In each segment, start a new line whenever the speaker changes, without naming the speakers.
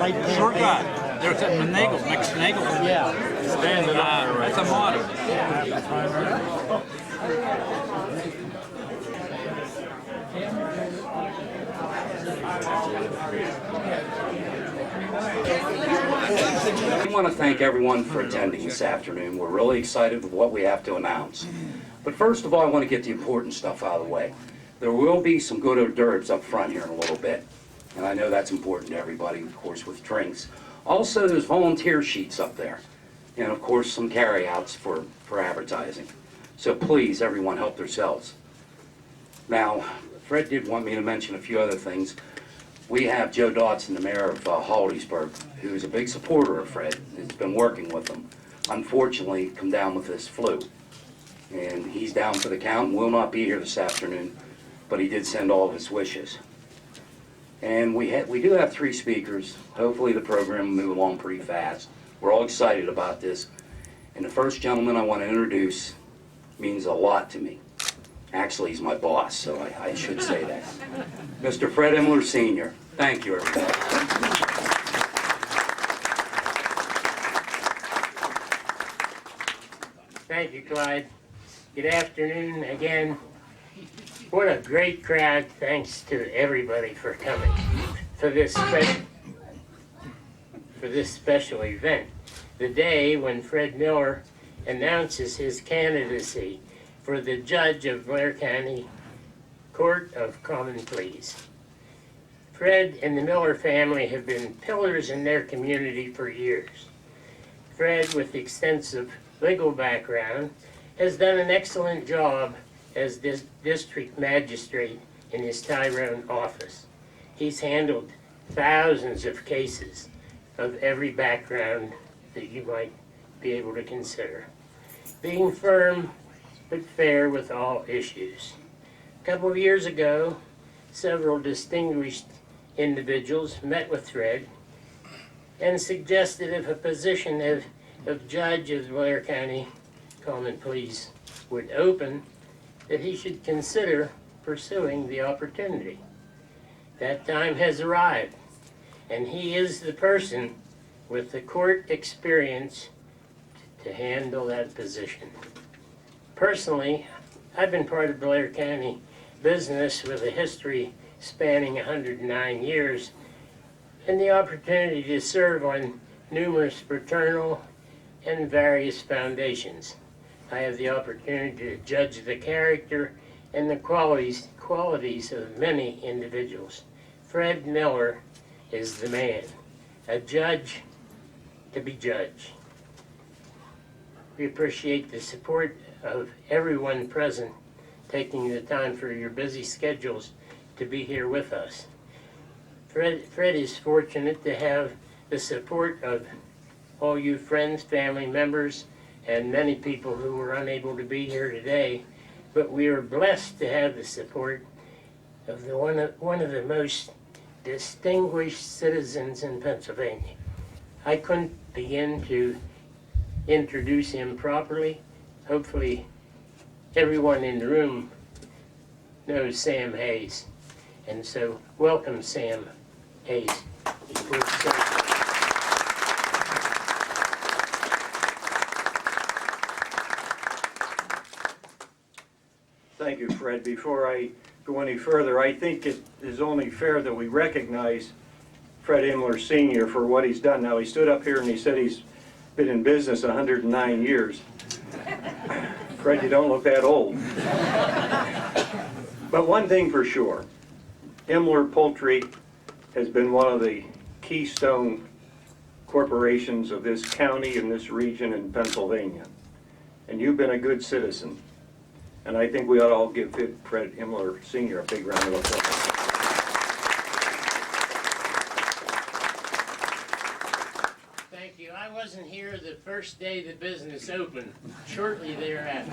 right there.
Short guy. There's a Nagel, next to Nagel.
Yeah.
Standing up there, right? That's a model.
I want to thank everyone for attending this afternoon. We're really excited with what we have to announce. But first of all, I want to get the important stuff out of the way. There will be some good hors d'oeuvres up front here in a little bit. And I know that's important to everybody, of course, with drinks. Also, there's volunteer sheets up there. And of course, some carryouts for advertising. So please, everyone, help themselves. Now, Fred did want me to mention a few other things. We have Joe Dodson, the mayor of Hollidaysburg, who's a big supporter of Fred. He's been working with him. Unfortunately, come down with this flu. And he's down for the count and will not be here this afternoon, but he did send all of his wishes. And we do have 3 speakers. Hopefully the program will move along pretty fast. We're all excited about this. And the first gentleman I want to introduce means a lot to me. Actually, he's my boss, so I should say that. Mr. Fred Imler, Sr. Thank you, everybody.
Thank you, Clyde. Good afternoon again. What a great crowd. Thanks to everybody for coming for this special event. The day when Fred Miller announces his candidacy for the judge of Blair County Court of Common Pleas. Fred and the Miller family have been pillars in their community for years. Fred, with extensive legal background, has done an excellent job as district magistrate in his Tyrone office. He's handled thousands of cases of every background that you might be able to consider, being firm but fair with all issues. A couple of years ago, several distinguished individuals met with Fred and suggested if a position of judge of Blair County Common Pleas would open, that he should consider pursuing the opportunity. That time has arrived, and he is the person with the court experience to handle that position. Personally, I've been part of Blair County business with a history spanning 109 years and the opportunity to serve on numerous fraternal and various foundations. I have the opportunity to judge the character and the qualities of many individuals. Fred Miller is the man, a judge to be judged. We appreciate the support of everyone present, taking the time for your busy schedules to be here with us. Fred is fortunate to have the support of all you friends, family members, and many people who were unable to be here today, but we are blessed to have the support of one of the most distinguished citizens in Pennsylvania. I couldn't begin to introduce him properly. Hopefully everyone in the room knows Sam Hayes, and so welcome Sam Hayes.
Thank you, Fred. Before I go any further, I think it is only fair that we recognize Fred Imler Sr. for what he's done. Now, he stood up here and he said he's been in business 109 years. Fred, you don't look that old. But one thing for sure, Imler Poultry has been one of the keystone corporations of this county and this region in Pennsylvania. And you've been a good citizen. And I think we ought to all give Fred Imler Sr. a big round of applause.
Thank you. I wasn't here the first day the business opened, shortly thereafter.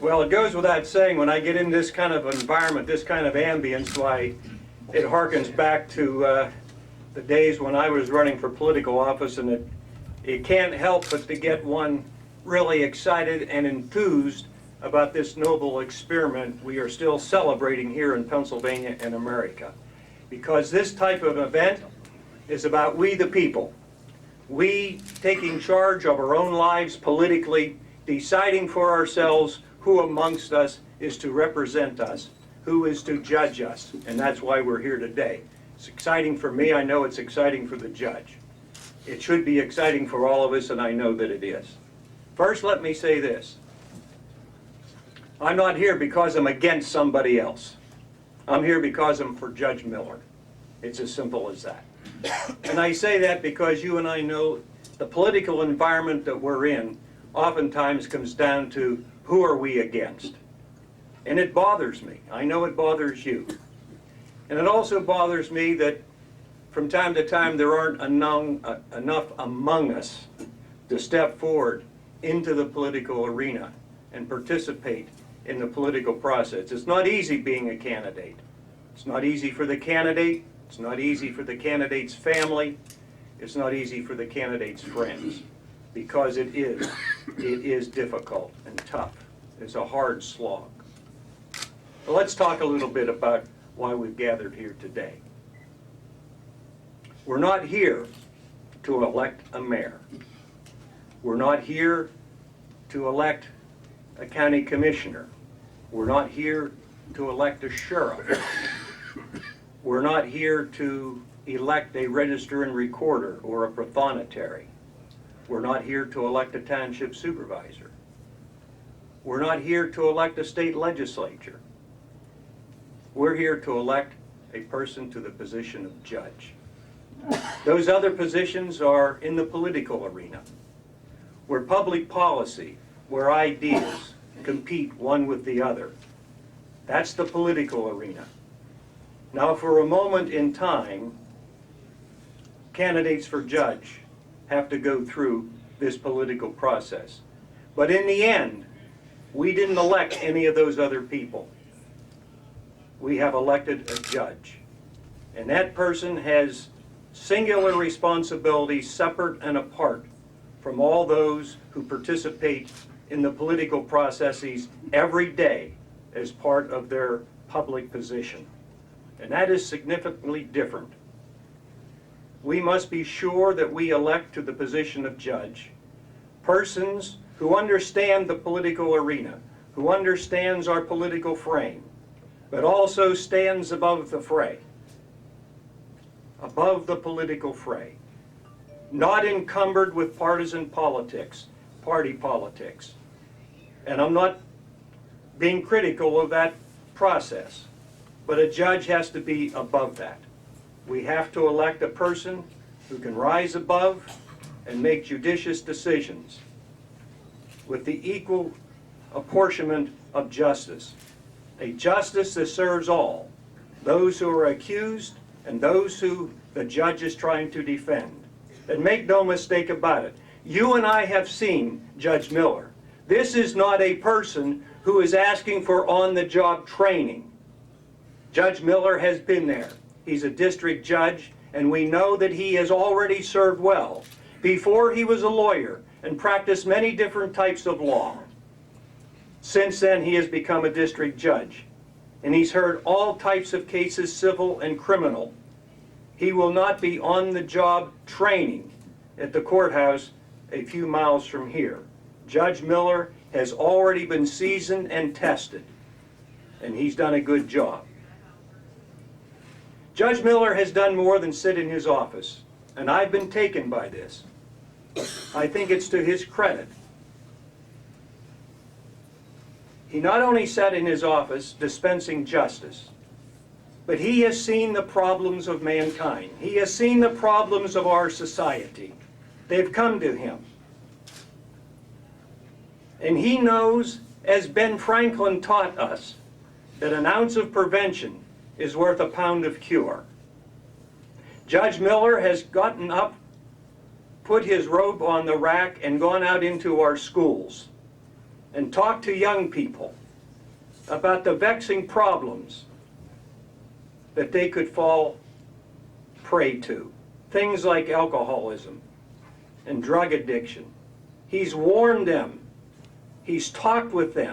Well, it goes without saying, when I get in this kind of environment, this kind of ambience, why it harkens back to the days when I was running for political office, and it can't help but to get one really excited and enthused about this noble experiment we are still celebrating here in Pennsylvania and America. because this type of event is about we the people. We taking charge of our own lives politically, deciding for ourselves who amongst us is to represent us, who is to judge us, and that's why we're here today. It's exciting for me, I know it's exciting for the judge. It should be exciting for all of us, and I know that it is. First, let me say this. I'm not here because I'm against somebody else. I'm here because I'm for Judge Miller. It's as simple as that. And I say that because you and I know the political environment that we're in oftentimes comes down to who are we against. And it bothers me. I know it bothers you. And it also bothers me that from time to time there aren't enough among us to step forward into the political arena and participate in the political process. It's not easy being a candidate. It's not easy for the candidate. It's not easy for the candidate's family. It's not easy for the candidate's friends, because it is difficult and tough. It's a hard slog. But let's talk a little bit about why we've gathered here today. We're not here to elect a mayor. We're not here to elect a county commissioner. We're not here to elect a sheriff. We're not here to elect a register and recorder or a prothonotary. We're not here to elect a township supervisor. We're not here to elect a state legislature. We're here to elect a person to the position of judge. Those other positions are in the political arena, where public policy, where ideas compete one with the other. That's the political arena. Now, for a moment in time, candidates for judge have to go through this political process. But in the end, we didn't elect any of those other people. We have elected a judge. And that person has singular responsibilities separate and apart from all those who participate in the political processes every day as part of their public position. And that is significantly different. We must be sure that we elect to the position of judge persons who understand the political arena, who understands our political frame, but also stands above the fray, above the political fray, not encumbered with partisan politics, party politics. And I'm not being critical of that process, but a judge has to be above that. We have to elect a person who can rise above and make judicious decisions with the equal apportionment of justice. A justice that serves all, those who are accused and those who the judge is trying to defend. And make no mistake about it, you and I have seen Judge Miller. This is not a person who is asking for on-the-job training. Judge Miller has been there. He's a district judge, and we know that he has already served well. Before he was a lawyer and practiced many different types of law. Since then, he has become a district judge, and he's heard all types of cases, civil and criminal. He will not be on-the-job training at the courthouse a few miles from here. Judge Miller has already been seasoned and tested, and he's done a good job. Judge Miller has done more than sit in his office, and I've been taken by this. I think it's to his credit. He not only sat in his office dispensing justice, but he has seen the problems of mankind. He has seen the problems of our society. They've come to him. And he knows, as Ben Franklin taught us, that an ounce of prevention is worth a pound of cure. Judge Miller has gotten up, put his robe on the rack, and gone out into our schools and talked to young people about the vexing problems that they could fall prey to. Things like alcoholism and drug addiction. He's warned them. He's talked with them.